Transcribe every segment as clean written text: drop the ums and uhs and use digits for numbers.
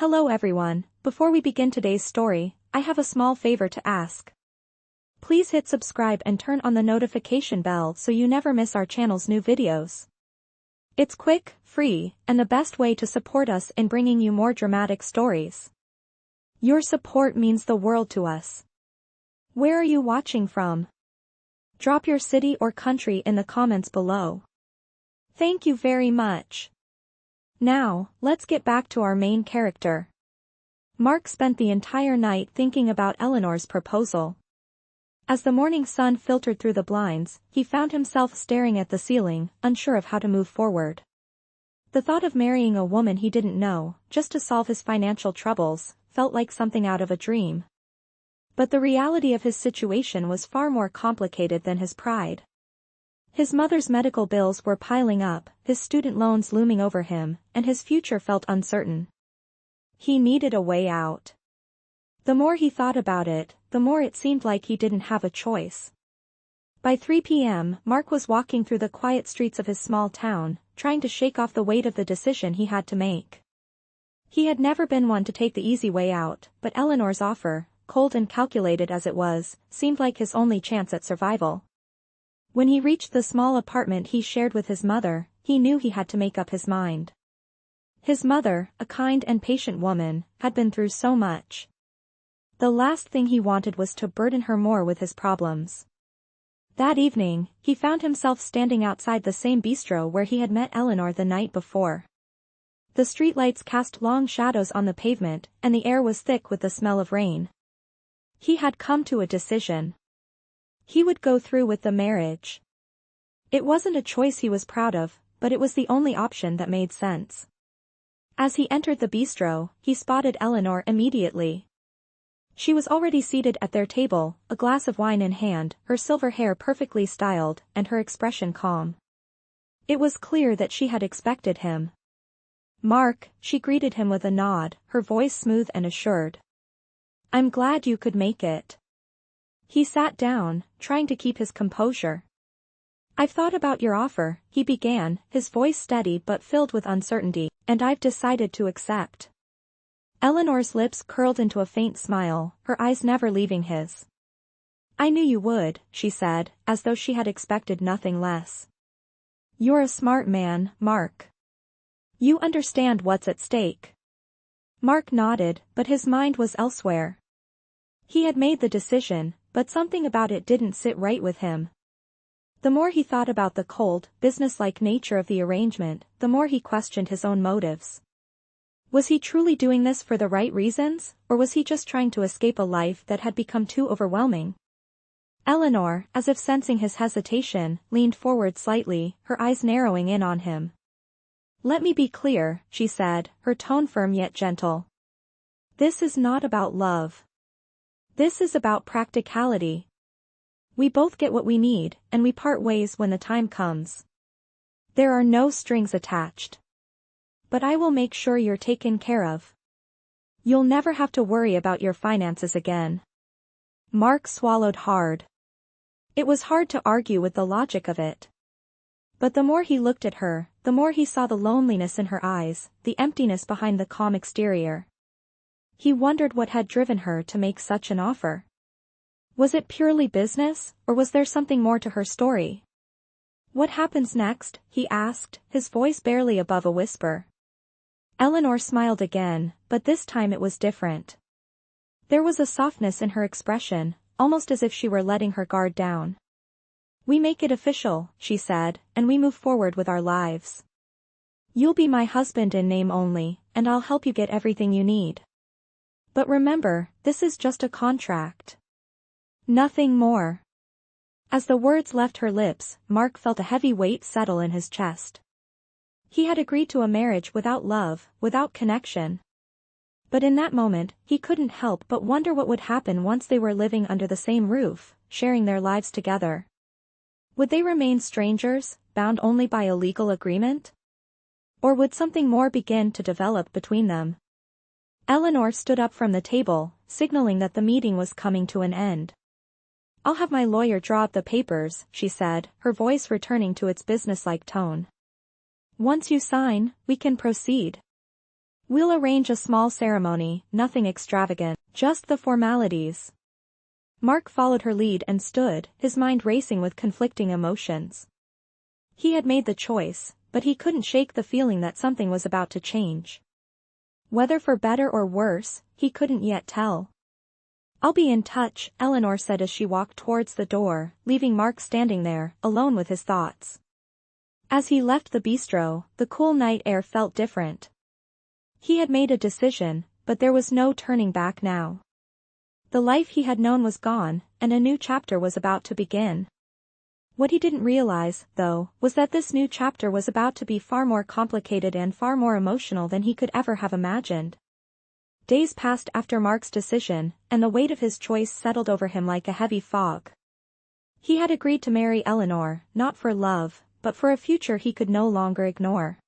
Hello everyone, before we begin today's story, I have a small favor to ask. Please hit subscribe and turn on the notification bell so you never miss our channel's new videos. It's quick, free, and the best way to support us in bringing you more dramatic stories. Your support means the world to us. Where are you watching from? Drop your city or country in the comments below. Thank you very much. Now, let's get back to our main character. Mark spent the entire night thinking about Eleanor's proposal. As the morning sun filtered through the blinds, he found himself staring at the ceiling, unsure of how to move forward. The thought of marrying a woman he didn't know, just to solve his financial troubles, felt like something out of a dream. But the reality of his situation was far more complicated than his pride. His mother's medical bills were piling up, his student loans looming over him, and his future felt uncertain. He needed a way out. The more he thought about it, the more it seemed like he didn't have a choice. By 3 p.m., Mark was walking through the quiet streets of his small town, trying to shake off the weight of the decision he had to make. He had never been one to take the easy way out, but Eleanor's offer, cold and calculated as it was, seemed like his only chance at survival. When he reached the small apartment he shared with his mother, he knew he had to make up his mind. His mother, a kind and patient woman, had been through so much. The last thing he wanted was to burden her more with his problems. That evening, he found himself standing outside the same bistro where he had met Eleanor the night before. The streetlights cast long shadows on the pavement, and the air was thick with the smell of rain. He had come to a decision. He would go through with the marriage. It wasn't a choice he was proud of, but it was the only option that made sense. As he entered the bistro, he spotted Eleanor immediately. She was already seated at their table, a glass of wine in hand, her silver hair perfectly styled, and her expression calm. It was clear that she had expected him. "Mark," she greeted him with a nod, her voice smooth and assured. "I'm glad you could make it." He sat down, trying to keep his composure. "I've thought about your offer," he began, his voice steady but filled with uncertainty, "and I've decided to accept." Eleanor's lips curled into a faint smile, her eyes never leaving his. "I knew you would," she said, as though she had expected nothing less. "You're a smart man, Mark. You understand what's at stake." Mark nodded, but his mind was elsewhere. He had made the decision, but something about it didn't sit right with him. The more he thought about the cold, businesslike nature of the arrangement, the more he questioned his own motives. Was he truly doing this for the right reasons, or was he just trying to escape a life that had become too overwhelming? Eleanor, as if sensing his hesitation, leaned forward slightly, her eyes narrowing in on him. "Let me be clear," she said, her tone firm yet gentle. "This is not about love. This is about practicality. We both get what we need, and we part ways when the time comes. There are no strings attached. But I will make sure you're taken care of. You'll never have to worry about your finances again." Mark swallowed hard. It was hard to argue with the logic of it. But the more he looked at her, the more he saw the loneliness in her eyes, the emptiness behind the calm exterior. He wondered what had driven her to make such an offer. Was it purely business, or was there something more to her story? "What happens next?" he asked, his voice barely above a whisper. Eleanor smiled again, but this time it was different. There was a softness in her expression, almost as if she were letting her guard down. "We make it official," she said, "and we move forward with our lives. You'll be my husband in name only, and I'll help you get everything you need. But remember, this is just a contract. Nothing more." As the words left her lips, Mark felt a heavy weight settle in his chest. He had agreed to a marriage without love, without connection. But in that moment, he couldn't help but wonder what would happen once they were living under the same roof, sharing their lives together. Would they remain strangers, bound only by a legal agreement? Or would something more begin to develop between them? Eleanor stood up from the table, signaling that the meeting was coming to an end. "I'll have my lawyer draw up the papers," she said, her voice returning to its businesslike tone. "Once you sign, we can proceed." We'll arrange a small ceremony, nothing extravagant, just the formalities. Mark followed her lead and stood, his mind racing with conflicting emotions. He had made the choice, but he couldn't shake the feeling that something was about to change. Whether for better or worse, he couldn't yet tell. "I'll be in touch," Eleanor said as she walked towards the door, leaving Mark standing there, alone with his thoughts. As he left the bistro, the cool night air felt different. He had made a decision, but there was no turning back now. The life he had known was gone, and a new chapter was about to begin. What he didn't realize, though, was that this new chapter was about to be far more complicated and far more emotional than he could ever have imagined. Days passed after Mark's decision, and the weight of his choice settled over him like a heavy fog. He had agreed to marry Eleanor, not for love, but for a future he could no longer ignore.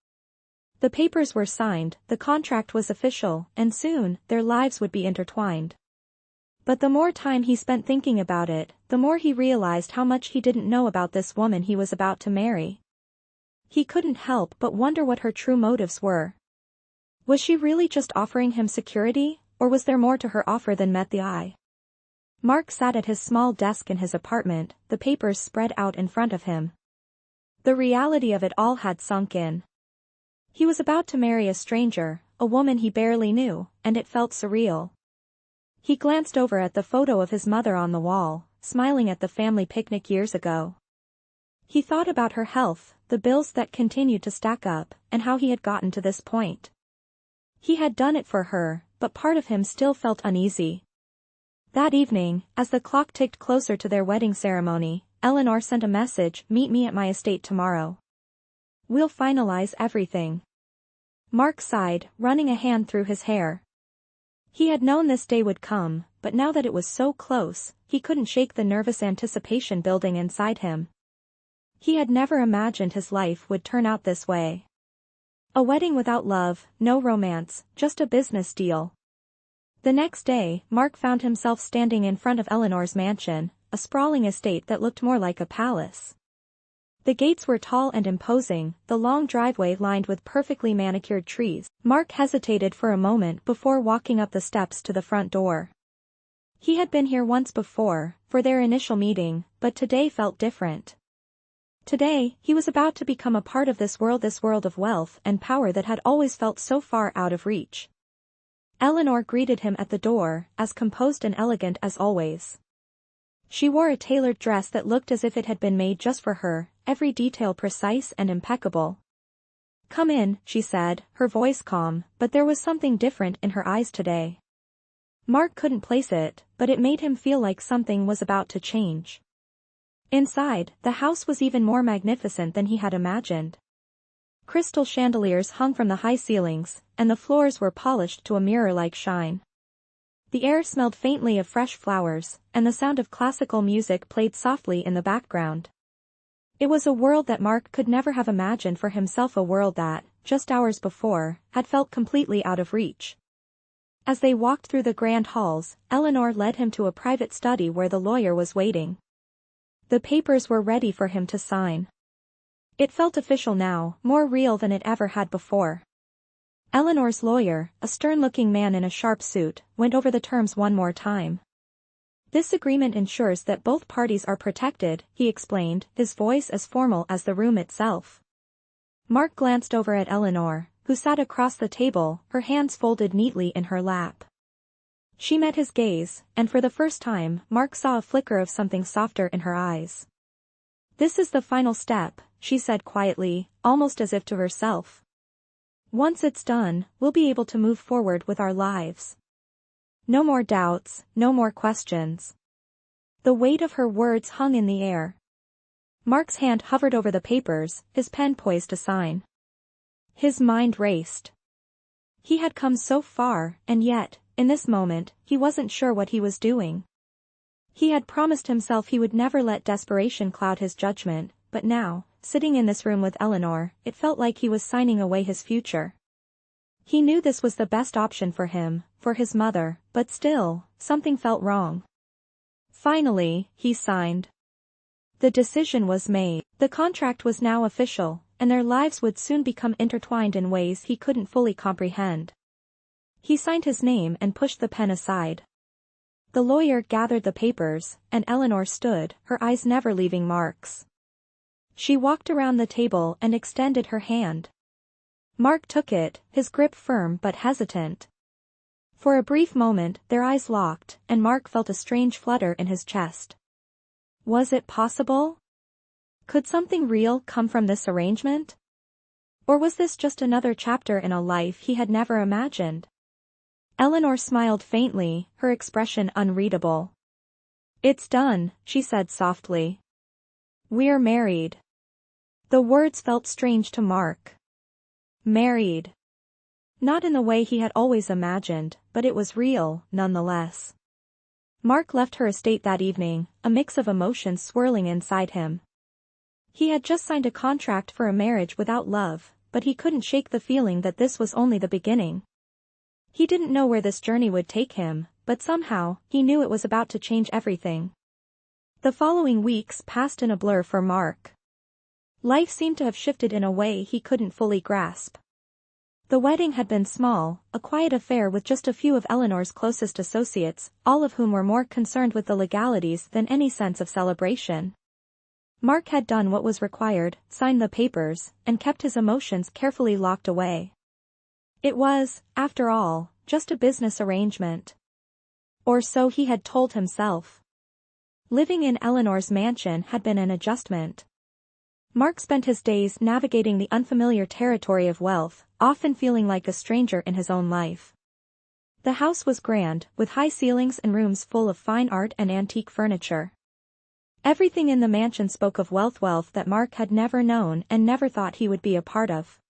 The papers were signed, the contract was official, and soon, their lives would be intertwined. But the more time he spent thinking about it, the more he realized how much he didn't know about this woman he was about to marry. He couldn't help but wonder what her true motives were. Was she really just offering him security, or was there more to her offer than met the eye? Mark sat at his small desk in his apartment, the papers spread out in front of him. The reality of it all had sunk in. He was about to marry a stranger, a woman he barely knew, and it felt surreal. He glanced over at the photo of his mother on the wall, smiling at the family picnic years ago. He thought about her health, the bills that continued to stack up, and how he had gotten to this point. He had done it for her, but part of him still felt uneasy. That evening, as the clock ticked closer to their wedding ceremony, Eleanor sent a message, "Meet me at my estate tomorrow. We'll finalize everything." Mark sighed, running a hand through his hair. He had known this day would come, but now that it was so close, he couldn't shake the nervous anticipation building inside him. He had never imagined his life would turn out this way. A wedding without love, no romance, just a business deal. The next day, Mark found himself standing in front of Eleanor's mansion, a sprawling estate that looked more like a palace. The gates were tall and imposing, the long driveway lined with perfectly manicured trees. Mark hesitated for a moment before walking up the steps to the front door. He had been here once before, for their initial meeting, but today felt different. Today, he was about to become a part of this world of wealth and power that had always felt so far out of reach. Eleanor greeted him at the door, as composed and elegant as always. She wore a tailored dress that looked as if it had been made just for her, every detail precise and impeccable. "Come in," she said, her voice calm, but there was something different in her eyes today. Mark couldn't place it, but it made him feel like something was about to change. Inside, the house was even more magnificent than he had imagined. Crystal chandeliers hung from the high ceilings, and the floors were polished to a mirror-like shine. The air smelled faintly of fresh flowers, and the sound of classical music played softly in the background. It was a world that Mark could never have imagined for himself, a world that, just hours before, had felt completely out of reach. As they walked through the grand halls, Eleanor led him to a private study where the lawyer was waiting. The papers were ready for him to sign. It felt official now, more real than it ever had before. Eleanor's lawyer, a stern-looking man in a sharp suit, went over the terms one more time. "This agreement ensures that both parties are protected," he explained, his voice as formal as the room itself. Mark glanced over at Eleanor, who sat across the table, her hands folded neatly in her lap. She met his gaze, and for the first time, Mark saw a flicker of something softer in her eyes. "This is the final step," she said quietly, almost as if to herself. "Once it's done, we'll be able to move forward with our lives. No more doubts, no more questions." The weight of her words hung in the air. Mark's hand hovered over the papers, his pen poised to sign. His mind raced. He had come so far, and yet, in this moment, he wasn't sure what he was doing. He had promised himself he would never let desperation cloud his judgment, but now, sitting in this room with Eleanor, it felt like he was signing away his future. He knew this was the best option for him, for his mother, but still, something felt wrong. Finally, he signed. The decision was made. The contract was now official, and their lives would soon become intertwined in ways he couldn't fully comprehend. He signed his name and pushed the pen aside. The lawyer gathered the papers, and Eleanor stood, her eyes never leaving Mark's. She walked around the table and extended her hand. Mark took it, his grip firm but hesitant. For a brief moment their eyes locked, and Mark felt a strange flutter in his chest. Was it possible? Could something real come from this arrangement? Or was this just another chapter in a life he had never imagined? Eleanor smiled faintly, her expression unreadable. "It's done," she said softly. "We're married." The words felt strange to Mark. Married. Not in the way he had always imagined, but it was real, nonetheless. Mark left her estate that evening, a mix of emotions swirling inside him. He had just signed a contract for a marriage without love, but he couldn't shake the feeling that this was only the beginning. He didn't know where this journey would take him, but somehow, he knew it was about to change everything. The following weeks passed in a blur for Mark. Life seemed to have shifted in a way he couldn't fully grasp. The wedding had been small, a quiet affair with just a few of Eleanor's closest associates, all of whom were more concerned with the legalities than any sense of celebration. Mark had done what was required, signed the papers, and kept his emotions carefully locked away. It was, after all, just a business arrangement. Or so he had told himself. Living in Eleanor's mansion had been an adjustment. Mark spent his days navigating the unfamiliar territory of wealth, often feeling like a stranger in his own life. The house was grand, with high ceilings and rooms full of fine art and antique furniture. Everything in the mansion spoke of wealth that Mark had never known and never thought he would be a part of.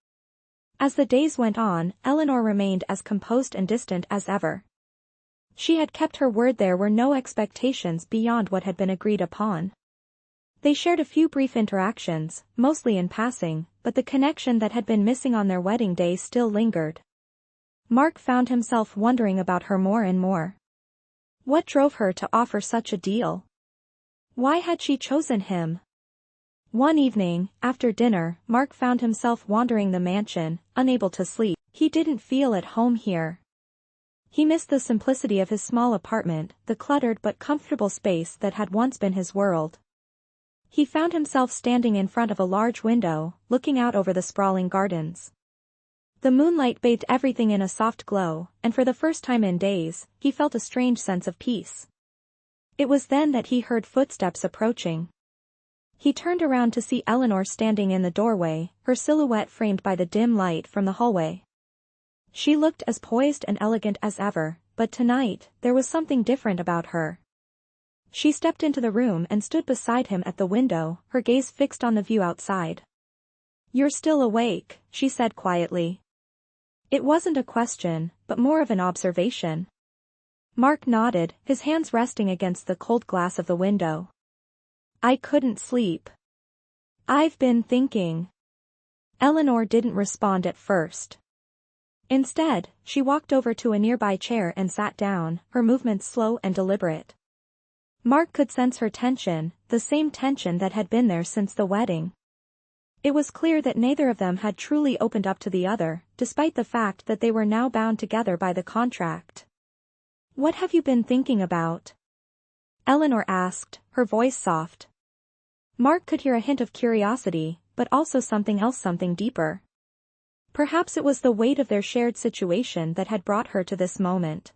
As the days went on, Eleanor remained as composed and distant as ever. She had kept her word. There were no expectations beyond what had been agreed upon. They shared a few brief interactions, mostly in passing, but the connection that had been missing on their wedding day still lingered. Mark found himself wondering about her more and more. What drove her to offer such a deal? Why had she chosen him? One evening, after dinner, Mark found himself wandering the mansion, unable to sleep. He didn't feel at home here. He missed the simplicity of his small apartment, the cluttered but comfortable space that had once been his world. He found himself standing in front of a large window, looking out over the sprawling gardens. The moonlight bathed everything in a soft glow, and for the first time in days, he felt a strange sense of peace. It was then that he heard footsteps approaching. He turned around to see Eleanor standing in the doorway, her silhouette framed by the dim light from the hallway. She looked as poised and elegant as ever, but tonight, there was something different about her. She stepped into the room and stood beside him at the window, her gaze fixed on the view outside. "You're still awake," she said quietly. It wasn't a question, but more of an observation. Mark nodded, his hands resting against the cold glass of the window. "I couldn't sleep. I've been thinking." Eleanor didn't respond at first. Instead, she walked over to a nearby chair and sat down, her movements slow and deliberate. Mark could sense her tension, the same tension that had been there since the wedding. It was clear that neither of them had truly opened up to the other, despite the fact that they were now bound together by the contract. "What have you been thinking about?" Eleanor asked, her voice soft. Mark could hear a hint of curiosity, but also something else, something deeper. Perhaps it was the weight of their shared situation that had brought her to this moment.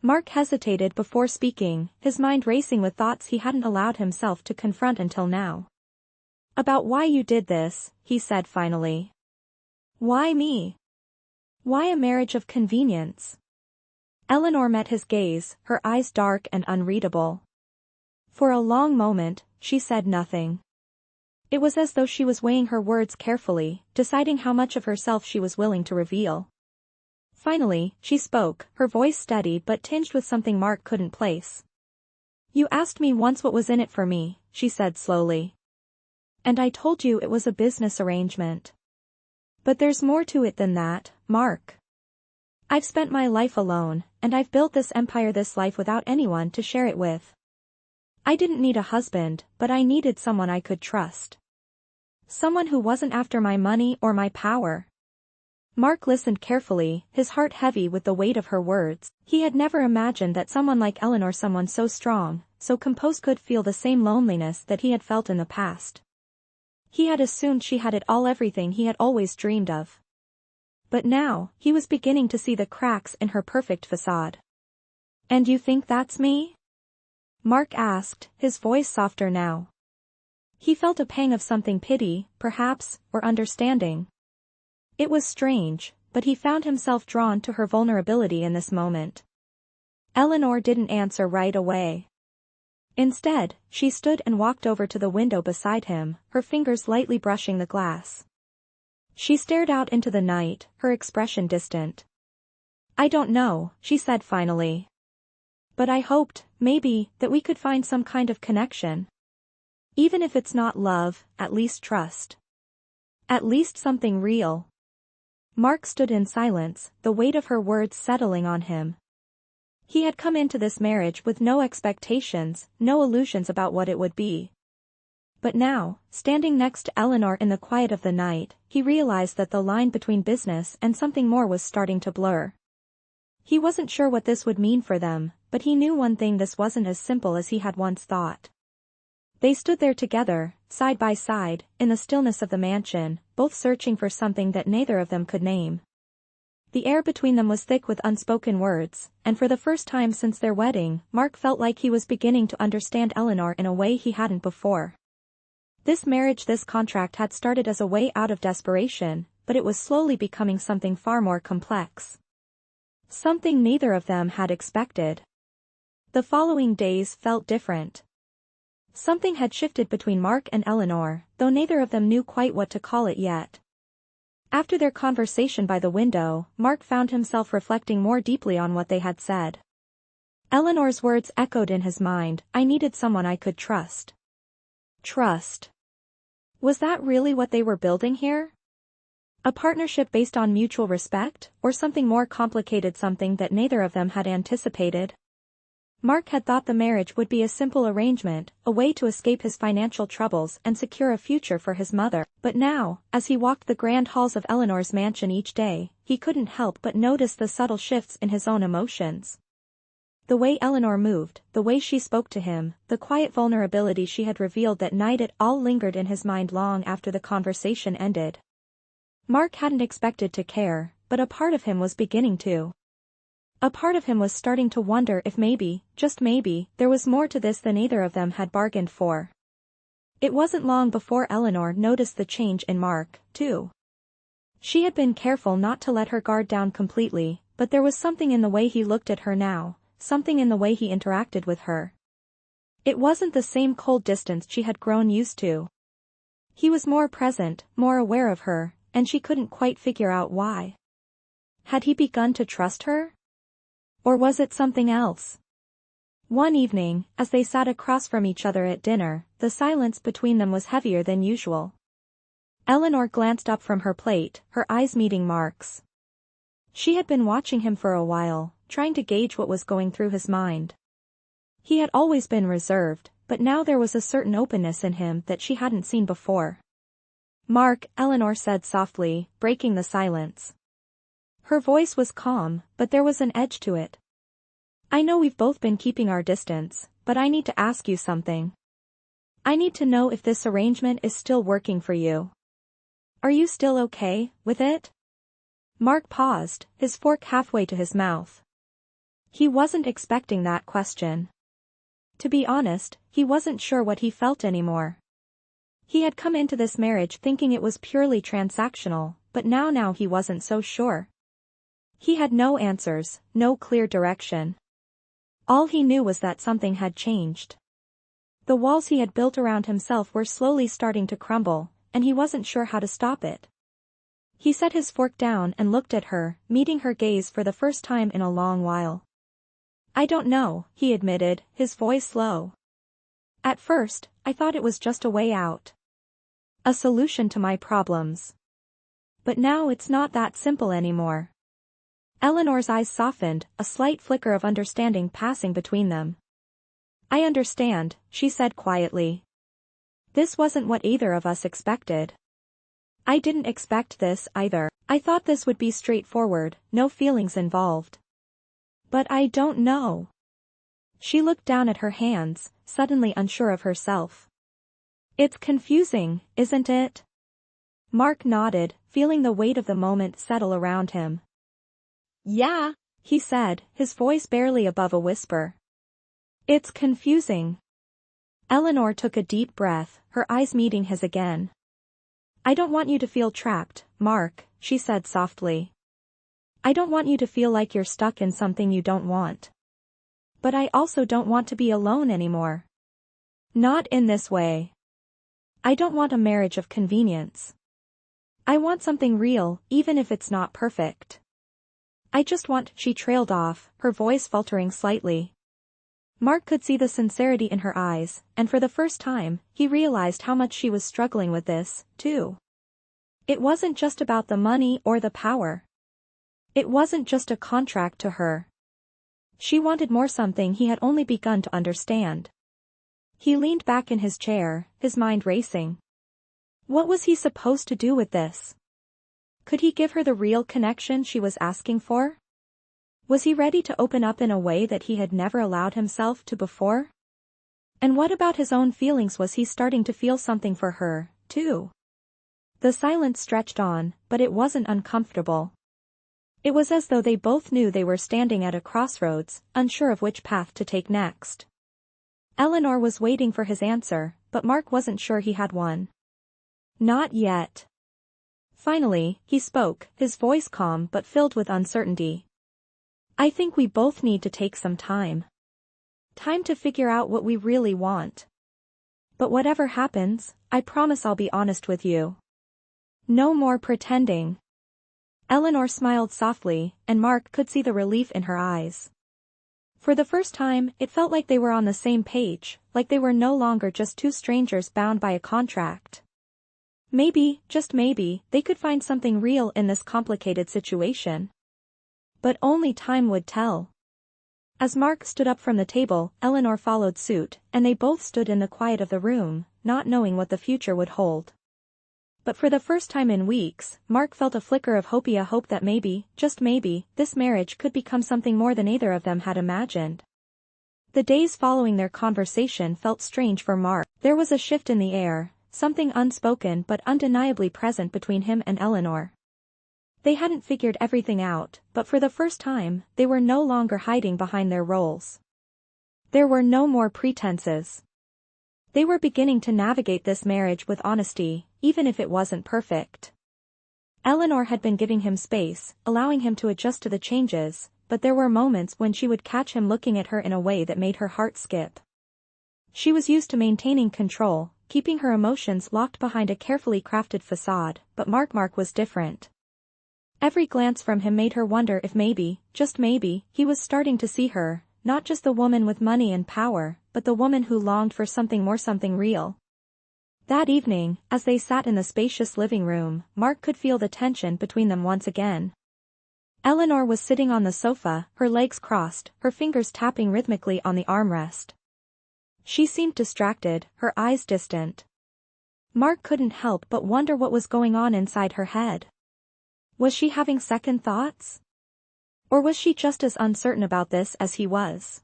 Mark hesitated before speaking, his mind racing with thoughts he hadn't allowed himself to confront until now. "About why you did this," he said finally. "Why me? Why a marriage of convenience?" Eleanor met his gaze, her eyes dark and unreadable. For a long moment, she said nothing. It was as though she was weighing her words carefully, deciding how much of herself she was willing to reveal. Finally, she spoke, her voice steady but tinged with something Mark couldn't place. "You asked me once what was in it for me," she said slowly. "And I told you it was a business arrangement. But there's more to it than that, Mark. I've spent my life alone, and I've built this empire, this life without anyone to share it with. I didn't need a husband, but I needed someone I could trust. Someone who wasn't after my money or my power. Mark listened carefully, his heart heavy with the weight of her words. He had never imagined that someone like Eleanor, someone so strong, so composed, could feel the same loneliness that he had felt in the past. He had assumed she had it all, everything he had always dreamed of. But now, he was beginning to see the cracks in her perfect facade. "And you think that's me?" Mark asked, his voice softer now. He felt a pang of something, pity, perhaps, or understanding. It was strange, but he found himself drawn to her vulnerability in this moment. Eleanor didn't answer right away. Instead, she stood and walked over to the window beside him, her fingers lightly brushing the glass. She stared out into the night, her expression distant. "I don't know," she said finally. "But I hoped, maybe, that we could find some kind of connection. Even if it's not love, at least trust. At least something real." Mark stood in silence, the weight of her words settling on him. He had come into this marriage with no expectations, no illusions about what it would be. But now, standing next to Eleanor in the quiet of the night, he realized that the line between business and something more was starting to blur. He wasn't sure what this would mean for them, but he knew one thing: this wasn't as simple as he had once thought. They stood there together, side by side, in the stillness of the mansion, both searching for something that neither of them could name. The air between them was thick with unspoken words, and for the first time since their wedding, Mark felt like he was beginning to understand Eleanor in a way he hadn't before. This marriage, this contract, had started as a way out of desperation, but it was slowly becoming something far more complex. Something neither of them had expected. The following days felt different. Something had shifted between Mark and Eleanor, though neither of them knew quite what to call it yet. After their conversation by the window, Mark found himself reflecting more deeply on what they had said. Eleanor's words echoed in his mind: "I needed someone I could trust." Trust. Was that really what they were building here? A partnership based on mutual respect, or something more complicated, something that neither of them had anticipated? Mark had thought the marriage would be a simple arrangement, a way to escape his financial troubles and secure a future for his mother. But now, as he walked the grand halls of Eleanor's mansion each day, he couldn't help but notice the subtle shifts in his own emotions. The way Eleanor moved, the way she spoke to him, the quiet vulnerability she had revealed that night, it all lingered in his mind long after the conversation ended. Mark hadn't expected to care, but a part of him was beginning to. A part of him was starting to wonder if maybe, just maybe, there was more to this than either of them had bargained for. It wasn't long before Eleanor noticed the change in Mark, too. She had been careful not to let her guard down completely, but there was something in the way he looked at her now, something in the way he interacted with her. It wasn't the same cold distance she had grown used to. He was more present, more aware of her, and she couldn't quite figure out why. Had he begun to trust her? Or was it something else? One evening, as they sat across from each other at dinner, the silence between them was heavier than usual. Eleanor glanced up from her plate, her eyes meeting Mark's. She had been watching him for a while, trying to gauge what was going through his mind. He had always been reserved, but now there was a certain openness in him that she hadn't seen before. "Mark," Eleanor said softly, breaking the silence. Her voice was calm, but there was an edge to it. "I know we've both been keeping our distance, but I need to ask you something. I need to know if this arrangement is still working for you. Are you still okay with it?" Mark paused, his fork halfway to his mouth. He wasn't expecting that question. To be honest, he wasn't sure what he felt anymore. He had come into this marriage thinking it was purely transactional, but now he wasn't so sure. He had no answers, no clear direction. All he knew was that something had changed. The walls he had built around himself were slowly starting to crumble, and he wasn't sure how to stop it. He set his fork down and looked at her, meeting her gaze for the first time in a long while. "I don't know," he admitted, his voice low. "At first, I thought it was just a way out. A solution to my problems. But now it's not that simple anymore." Eleanor's eyes softened, a slight flicker of understanding passing between them. "I understand," she said quietly. "This wasn't what either of us expected. I didn't expect this, either." I thought this would be straightforward, no feelings involved. But I don't know. She looked down at her hands, suddenly unsure of herself. It's confusing, isn't it? Mark nodded, feeling the weight of the moment settle around him. Yeah, he said, his voice barely above a whisper. It's confusing. Eleanor took a deep breath, her eyes meeting his again. I don't want you to feel trapped, Mark, she said softly. I don't want you to feel like you're stuck in something you don't want. But I also don't want to be alone anymore. Not in this way. I don't want a marriage of convenience. I want something real, even if it's not perfect. I just want, she trailed off, her voice faltering slightly. Mark could see the sincerity in her eyes, and for the first time, he realized how much she was struggling with this, too. It wasn't just about the money or the power. It wasn't just a contract to her. She wanted more, something he had only begun to understand. He leaned back in his chair, his mind racing. What was he supposed to do with this? Could he give her the real connection she was asking for? Was he ready to open up in a way that he had never allowed himself to before? And what about his own feelings? Was he starting to feel something for her, too? The silence stretched on, but it wasn't uncomfortable. It was as though they both knew they were standing at a crossroads, unsure of which path to take next. Eleanor was waiting for his answer, but Mark wasn't sure he had one. Not yet. Finally, he spoke, his voice calm but filled with uncertainty. I think we both need to take some time. Time to figure out what we really want. But whatever happens, I promise I'll be honest with you. No more pretending. Eleanor smiled softly, and Mark could see the relief in her eyes. For the first time, it felt like they were on the same page, like they were no longer just two strangers bound by a contract. Maybe, just maybe, they could find something real in this complicated situation. But only time would tell. As Mark stood up from the table, Eleanor followed suit, and they both stood in the quiet of the room, not knowing what the future would hold. But for the first time in weeks, Mark felt a flicker of hope, a hope that maybe, just maybe, this marriage could become something more than either of them had imagined. The days following their conversation felt strange for Mark. There was a shift in the air, something unspoken but undeniably present between him and Eleanor. They hadn't figured everything out, but for the first time, they were no longer hiding behind their roles. There were no more pretenses. They were beginning to navigate this marriage with honesty, even if it wasn't perfect. Eleanor had been giving him space, allowing him to adjust to the changes, but there were moments when she would catch him looking at her in a way that made her heart skip. She was used to maintaining control, keeping her emotions locked behind a carefully crafted facade, but Mark was different. Every glance from him made her wonder if maybe, just maybe, he was starting to see her, not just the woman with money and power, but the woman who longed for something more, something real. That evening, as they sat in the spacious living room, Mark could feel the tension between them once again. Eleanor was sitting on the sofa, her legs crossed, her fingers tapping rhythmically on the armrest. She seemed distracted, her eyes distant. Mark couldn't help but wonder what was going on inside her head. Was she having second thoughts? Or was she just as uncertain about this as he was?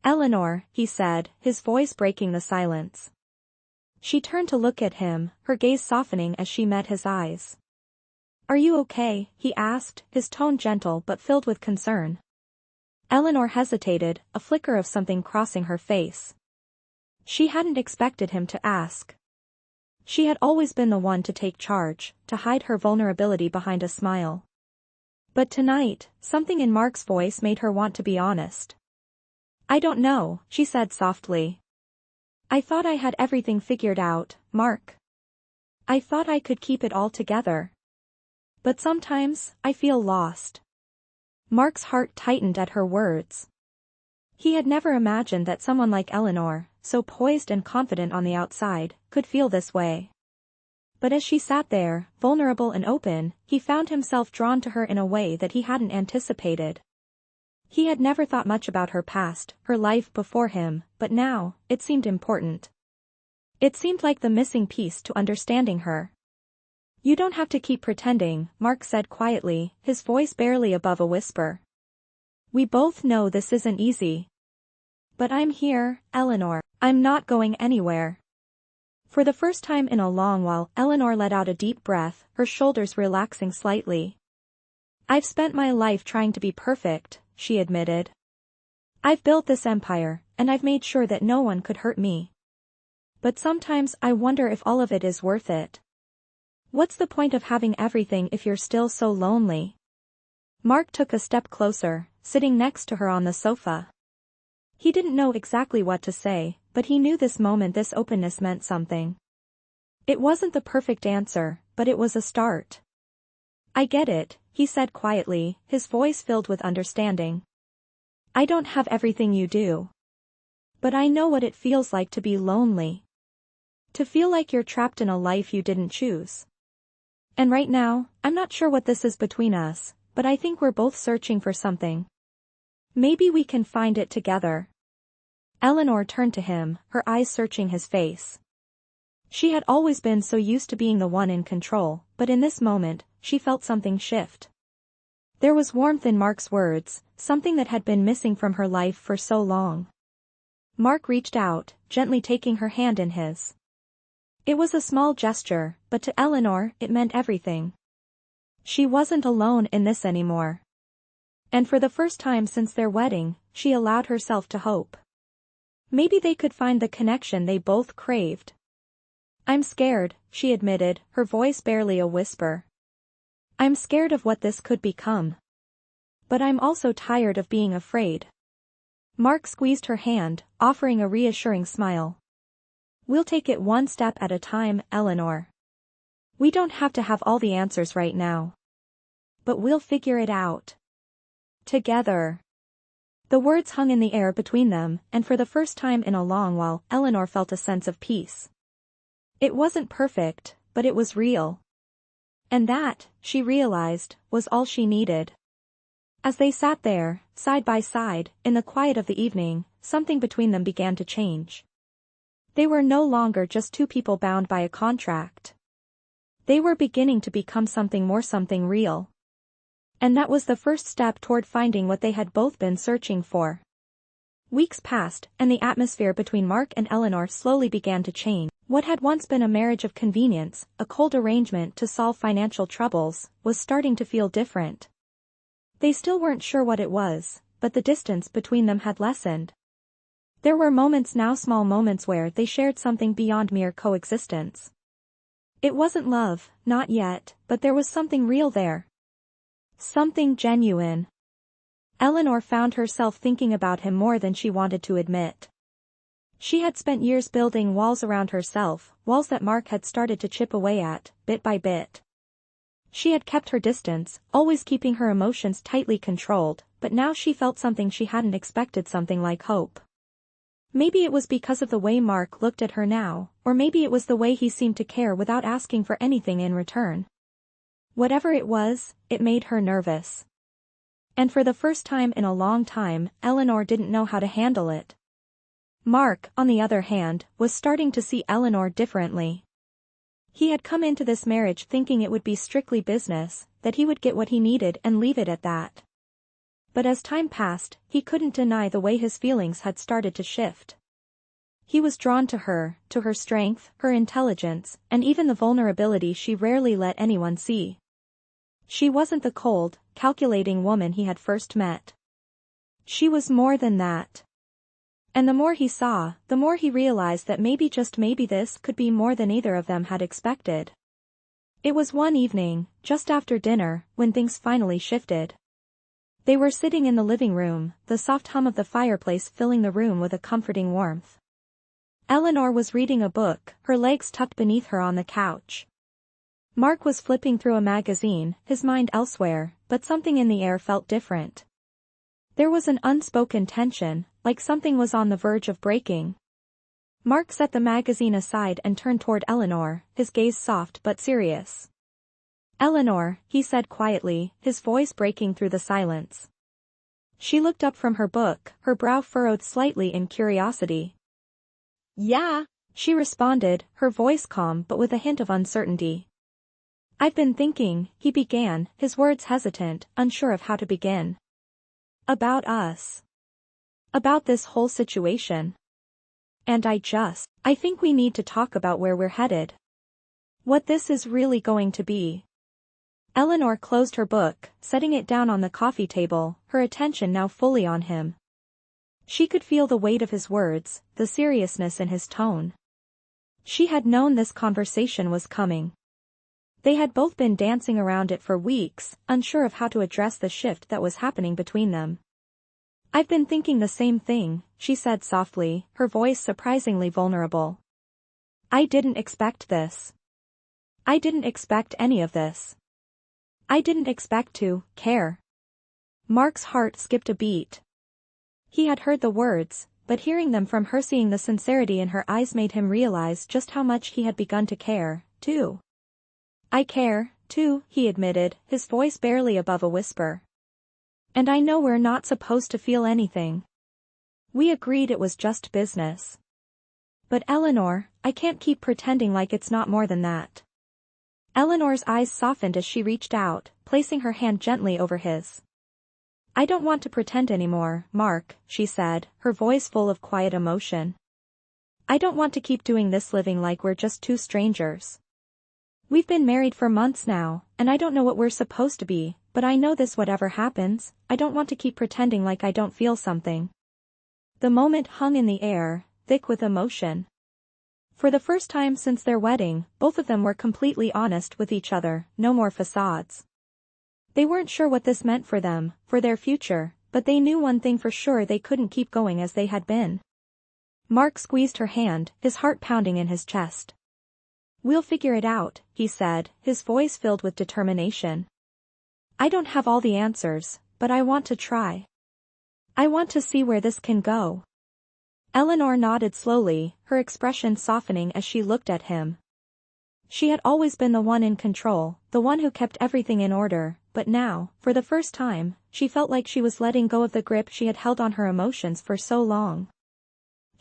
Eleanor, he said, his voice breaking the silence. She turned to look at him, her gaze softening as she met his eyes. Are you okay? He asked, his tone gentle but filled with concern. Eleanor hesitated, a flicker of something crossing her face. She hadn't expected him to ask. She had always been the one to take charge, to hide her vulnerability behind a smile. But tonight, something in Mark's voice made her want to be honest. I don't know, she said softly. I thought I had everything figured out, Mark. I thought I could keep it all together. But sometimes, I feel lost. Mark's heart tightened at her words. He had never imagined that someone like Eleanor, so poised and confident on the outside, could feel this way. But as she sat there, vulnerable and open, he found himself drawn to her in a way that he hadn't anticipated. He had never thought much about her past, her life before him, but now, it seemed important. It seemed like the missing piece to understanding her. You don't have to keep pretending, Mark said quietly, his voice barely above a whisper. We both know this isn't easy. But I'm here, Eleanor. I'm not going anywhere. For the first time in a long while, Eleanor let out a deep breath, her shoulders relaxing slightly. I've spent my life trying to be perfect, she admitted. I've built this empire, and I've made sure that no one could hurt me. But sometimes I wonder if all of it is worth it. What's the point of having everything if you're still so lonely? Mark took a step closer, sitting next to her on the sofa. He didn't know exactly what to say, but he knew this moment this openness meant something. It wasn't the perfect answer, but it was a start. I get it, he said quietly, his voice filled with understanding. I don't have everything you do. But I know what it feels like to be lonely. To feel like you're trapped in a life you didn't choose. And right now, I'm not sure what this is between us, but I think we're both searching for something. Maybe we can find it together. Eleanor turned to him, her eyes searching his face. She had always been so used to being the one in control, but in this moment, she felt something shift. There was warmth in Mark's words, something that had been missing from her life for so long. Mark reached out, gently taking her hand in his. It was a small gesture, but to Eleanor, it meant everything. She wasn't alone in this anymore. And for the first time since their wedding, she allowed herself to hope. Maybe they could find the connection they both craved. I'm scared, she admitted, her voice barely a whisper. I'm scared of what this could become. But I'm also tired of being afraid. Mark squeezed her hand, offering a reassuring smile. We'll take it one step at a time, Eleanor. We don't have to have all the answers right now. But we'll figure it out. Together. The words hung in the air between them, and for the first time in a long while, Eleanor felt a sense of peace. It wasn't perfect, but it was real. And that, she realized, was all she needed. As they sat there, side by side, in the quiet of the evening, something between them began to change. They were no longer just two people bound by a contract. They were beginning to become something more, something real. And that was the first step toward finding what they had both been searching for. Weeks passed, and the atmosphere between Mark and Eleanor slowly began to change. What had once been a marriage of convenience, a cold arrangement to solve financial troubles, was starting to feel different. They still weren't sure what it was, but the distance between them had lessened. There were moments now, small moments where they shared something beyond mere coexistence. It wasn't love, not yet, but there was something real there. Something genuine. Eleanor found herself thinking about him more than she wanted to admit. She had spent years building walls around herself, walls that Mark had started to chip away at, bit by bit. She had kept her distance, always keeping her emotions tightly controlled, but now she felt something she hadn't expected, something like hope. Maybe it was because of the way Mark looked at her now, or maybe it was the way he seemed to care without asking for anything in return. Whatever it was, it made her nervous. And for the first time in a long time, Eleanor didn't know how to handle it. Mark, on the other hand, was starting to see Eleanor differently. He had come into this marriage thinking it would be strictly business, that he would get what he needed and leave it at that. But as time passed, he couldn't deny the way his feelings had started to shift. He was drawn to her strength, her intelligence, and even the vulnerability she rarely let anyone see. She wasn't the cold, calculating woman he had first met. She was more than that. And the more he saw, the more he realized that maybe, just maybe, this could be more than either of them had expected. It was one evening, just after dinner, when things finally shifted. They were sitting in the living room, the soft hum of the fireplace filling the room with a comforting warmth. Eleanor was reading a book, her legs tucked beneath her on the couch. Mark was flipping through a magazine, his mind elsewhere, but something in the air felt different. There was an unspoken tension, like something was on the verge of breaking. Mark set the magazine aside and turned toward Eleanor, his gaze soft but serious. "Eleanor," he said quietly, his voice breaking through the silence. She looked up from her book, her brow furrowed slightly in curiosity. "Yeah," she responded, her voice calm but with a hint of uncertainty. I've been thinking, he began, his words hesitant, unsure of how to begin. About us. About this whole situation. And I think we need to talk about where we're headed. What this is really going to be. Eleanor closed her book, setting it down on the coffee table, her attention now fully on him. She could feel the weight of his words, the seriousness in his tone. She had known this conversation was coming. They had both been dancing around it for weeks, unsure of how to address the shift that was happening between them. I've been thinking the same thing, she said softly, her voice surprisingly vulnerable. I didn't expect this. I didn't expect any of this. I didn't expect to care. Mark's heart skipped a beat. He had heard the words, but hearing them from her, seeing the sincerity in her eyes, made him realize just how much he had begun to care, too. I care, too, he admitted, his voice barely above a whisper. And I know we're not supposed to feel anything. We agreed it was just business. But Eleanor, I can't keep pretending like it's not more than that. Eleanor's eyes softened as she reached out, placing her hand gently over his. I don't want to pretend anymore, Mark, she said, her voice full of quiet emotion. I don't want to keep doing this, living like we're just two strangers. We've been married for months now, and I don't know what we're supposed to be, but I know this whatever happens, I don't want to keep pretending like I don't feel something. The moment hung in the air, thick with emotion. For the first time since their wedding, both of them were completely honest with each other, no more facades. They weren't sure what this meant for them, for their future, but they knew one thing for sure: they couldn't keep going as they had been. Mark squeezed her hand, his heart pounding in his chest. We'll figure it out, he said, his voice filled with determination. I don't have all the answers, but I want to try. I want to see where this can go. Eleanor nodded slowly, her expression softening as she looked at him. She had always been the one in control, the one who kept everything in order, but now, for the first time, she felt like she was letting go of the grip she had held on her emotions for so long.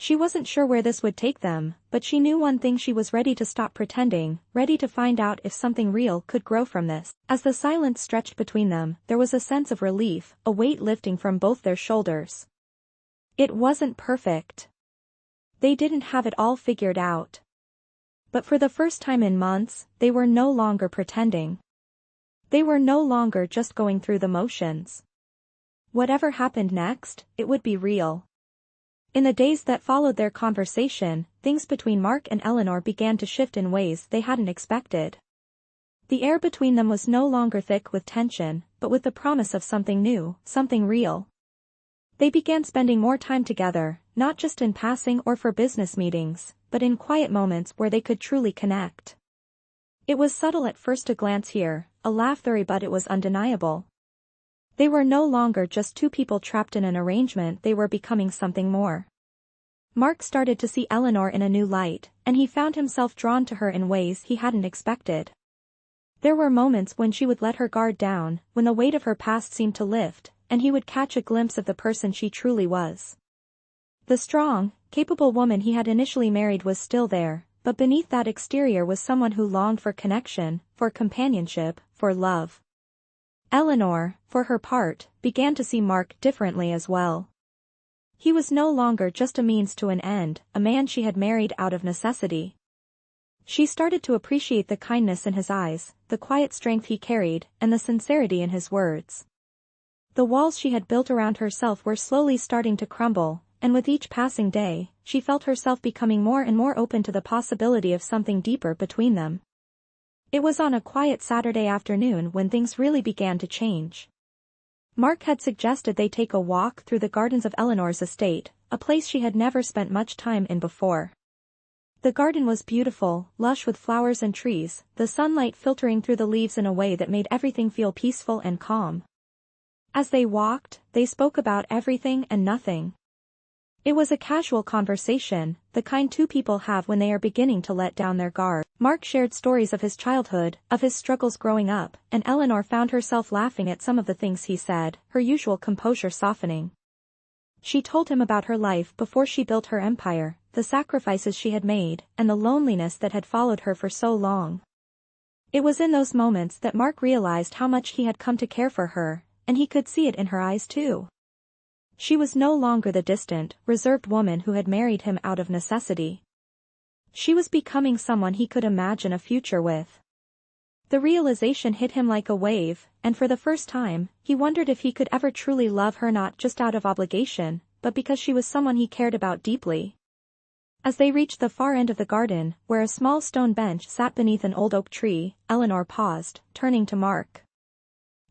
She wasn't sure where this would take them, but she knew one thing: she was ready to stop pretending, ready to find out if something real could grow from this. As the silence stretched between them, there was a sense of relief, a weight lifting from both their shoulders. It wasn't perfect. They didn't have it all figured out. But for the first time in months, they were no longer pretending. They were no longer just going through the motions. Whatever happened next, it would be real. In the days that followed their conversation, things between Mark and Eleanor began to shift in ways they hadn't expected. The air between them was no longer thick with tension, but with the promise of something new, something real. They began spending more time together, not just in passing or for business meetings, but in quiet moments where they could truly connect. It was subtle at first, a glance here, a laugh there, but it was undeniable. They were no longer just two people trapped in an arrangement, they were becoming something more. Mark started to see Eleanor in a new light, and he found himself drawn to her in ways he hadn't expected. There were moments when she would let her guard down, when the weight of her past seemed to lift, and he would catch a glimpse of the person she truly was. The strong, capable woman he had initially married was still there, but beneath that exterior was someone who longed for connection, for companionship, for love. Eleanor, for her part, began to see Mark differently as well. He was no longer just a means to an end, a man she had married out of necessity. She started to appreciate the kindness in his eyes, the quiet strength he carried, and the sincerity in his words. The walls she had built around herself were slowly starting to crumble, and with each passing day, she felt herself becoming more and more open to the possibility of something deeper between them. It was on a quiet Saturday afternoon when things really began to change. Mark had suggested they take a walk through the gardens of Eleanor's estate, a place she had never spent much time in before. The garden was beautiful, lush with flowers and trees, the sunlight filtering through the leaves in a way that made everything feel peaceful and calm. As they walked, they spoke about everything and nothing. It was a casual conversation, the kind two people have when they are beginning to let down their guard. Mark shared stories of his childhood, of his struggles growing up, and Eleanor found herself laughing at some of the things he said, her usual composure softening. She told him about her life before she built her empire, the sacrifices she had made, and the loneliness that had followed her for so long. It was in those moments that Mark realized how much he had come to care for her, and he could see it in her eyes too. She was no longer the distant, reserved woman who had married him out of necessity. She was becoming someone he could imagine a future with. The realization hit him like a wave, and for the first time, he wondered if he could ever truly love her, not just out of obligation, but because she was someone he cared about deeply. As they reached the far end of the garden, where a small stone bench sat beneath an old oak tree, Eleanor paused, turning to Mark.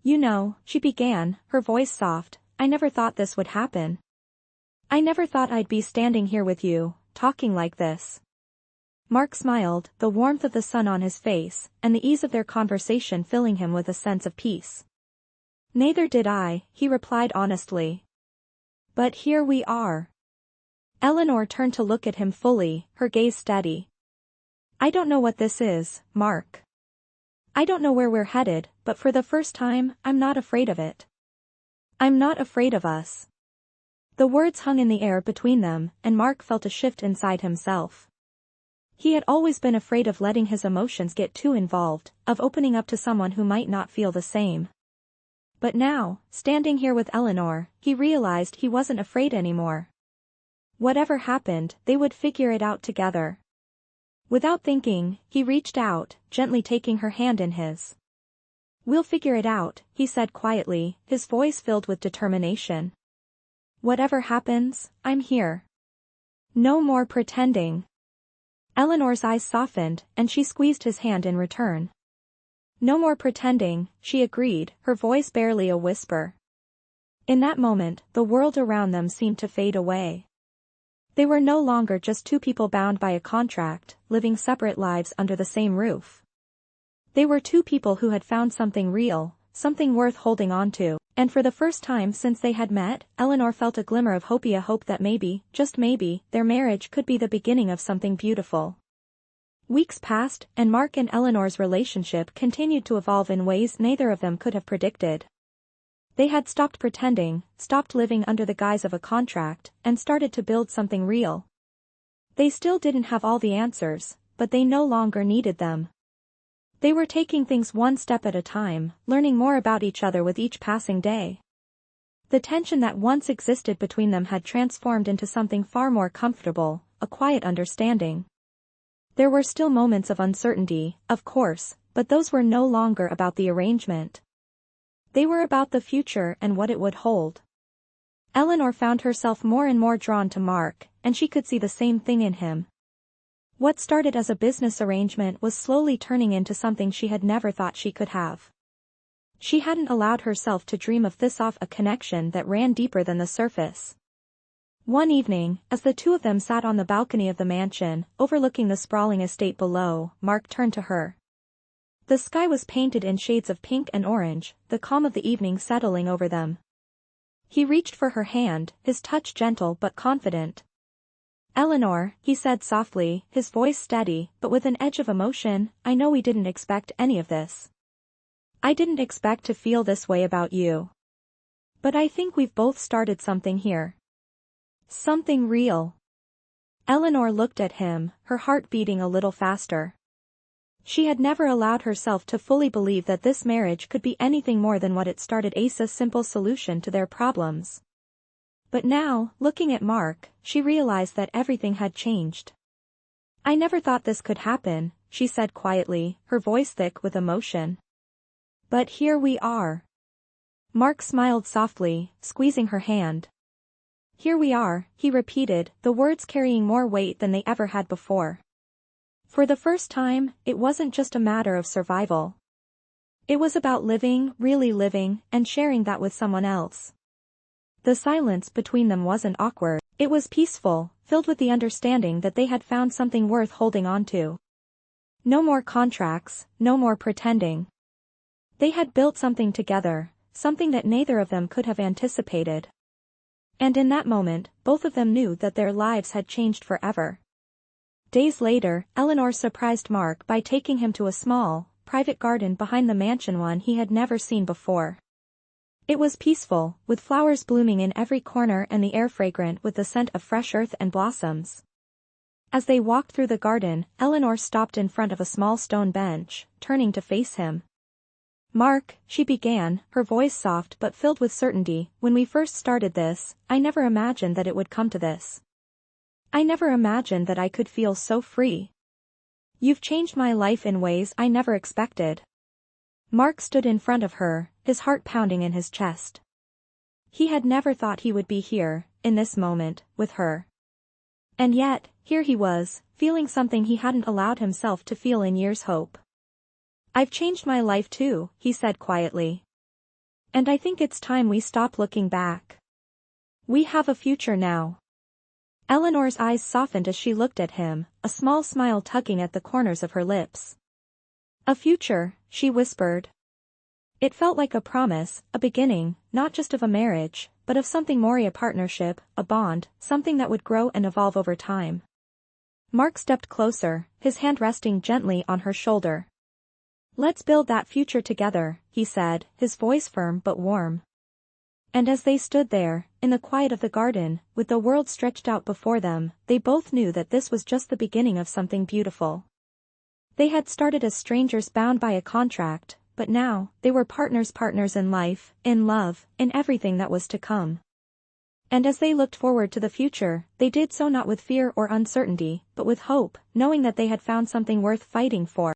"You know," she began, her voice soft, "I never thought this would happen. I never thought I'd be standing here with you, talking like this." Mark smiled, the warmth of the sun on his face, and the ease of their conversation filling him with a sense of peace. "Neither did I," he replied honestly. "But here we are." Eleanor turned to look at him fully, her gaze steady. "I don't know what this is, Mark. I don't know where we're headed, but for the first time, I'm not afraid of it. I'm not afraid of us." The words hung in the air between them, and Mark felt a shift inside himself. He had always been afraid of letting his emotions get too involved, of opening up to someone who might not feel the same. But now, standing here with Eleanor, he realized he wasn't afraid anymore. Whatever happened, they would figure it out together. Without thinking, he reached out, gently taking her hand in his. "We'll figure it out," he said quietly, his voice filled with determination. "Whatever happens, I'm here. No more pretending." Eleanor's eyes softened, and she squeezed his hand in return. "No more pretending," she agreed, her voice barely a whisper. In that moment, the world around them seemed to fade away. They were no longer just two people bound by a contract, living separate lives under the same roof. They were two people who had found something real, something worth holding on to, and for the first time since they had met, Eleanor felt a glimmer of hope, a hope that maybe, just maybe, their marriage could be the beginning of something beautiful. Weeks passed, and Mark and Eleanor's relationship continued to evolve in ways neither of them could have predicted. They had stopped pretending, stopped living under the guise of a contract, and started to build something real. They still didn't have all the answers, but they no longer needed them. They were taking things one step at a time, learning more about each other with each passing day. The tension that once existed between them had transformed into something far more comfortable, a quiet understanding. There were still moments of uncertainty, of course, but those were no longer about the arrangement. They were about the future and what it would hold. Eleanor found herself more and more drawn to Mark, and she could see the same thing in him. What started as a business arrangement was slowly turning into something she had never thought she could have. She hadn't allowed herself to dream of this, of a connection that ran deeper than the surface. One evening, as the two of them sat on the balcony of the mansion, overlooking the sprawling estate below, Mark turned to her. The sky was painted in shades of pink and orange, the calm of the evening settling over them. He reached for her hand, his touch gentle but confident. "Eleanor," he said softly, his voice steady, but with an edge of emotion, "I know we didn't expect any of this. I didn't expect to feel this way about you. But I think we've both started something here. Something real." Eleanor looked at him, her heart beating a little faster. She had never allowed herself to fully believe that this marriage could be anything more than what it started, a simple solution to their problems. But now, looking at Mark, she realized that everything had changed. "I never thought this could happen," she said quietly, her voice thick with emotion. "But here we are." Mark smiled softly, squeezing her hand. "Here we are," he repeated, the words carrying more weight than they ever had before. For the first time, it wasn't just a matter of survival. It was about living, really living, and sharing that with someone else. The silence between them wasn't awkward, it was peaceful, filled with the understanding that they had found something worth holding on to. No more contracts, no more pretending. They had built something together, something that neither of them could have anticipated. And in that moment, both of them knew that their lives had changed forever. Days later, Eleanor surprised Mark by taking him to a small, private garden behind the mansion, one he had never seen before. It was peaceful, with flowers blooming in every corner and the air fragrant with the scent of fresh earth and blossoms. As they walked through the garden, Eleanor stopped in front of a small stone bench, turning to face him. "Mark," she began, her voice soft but filled with certainty, "when we first started this, I never imagined that it would come to this. I never imagined that I could feel so free. You've changed my life in ways I never expected." Mark stood in front of her, his heart pounding in his chest. He had never thought he would be here, in this moment, with her. And yet, here he was, feeling something he hadn't allowed himself to feel in years. Hope. "I've changed my life too," he said quietly. "And I think it's time we stop looking back. We have a future now." Eleanor's eyes softened as she looked at him, a small smile tugging at the corners of her lips. "A future," she whispered. It felt like a promise, a beginning, not just of a marriage, but of something more, a partnership, a bond, something that would grow and evolve over time. Mark stepped closer, his hand resting gently on her shoulder. "Let's build that future together," he said, his voice firm but warm. And as they stood there, in the quiet of the garden, with the world stretched out before them, they both knew that this was just the beginning of something beautiful. They had started as strangers bound by a contract, but now, they were partners in life, in love, in everything that was to come. And as they looked forward to the future, they did so not with fear or uncertainty, but with hope, knowing that they had found something worth fighting for.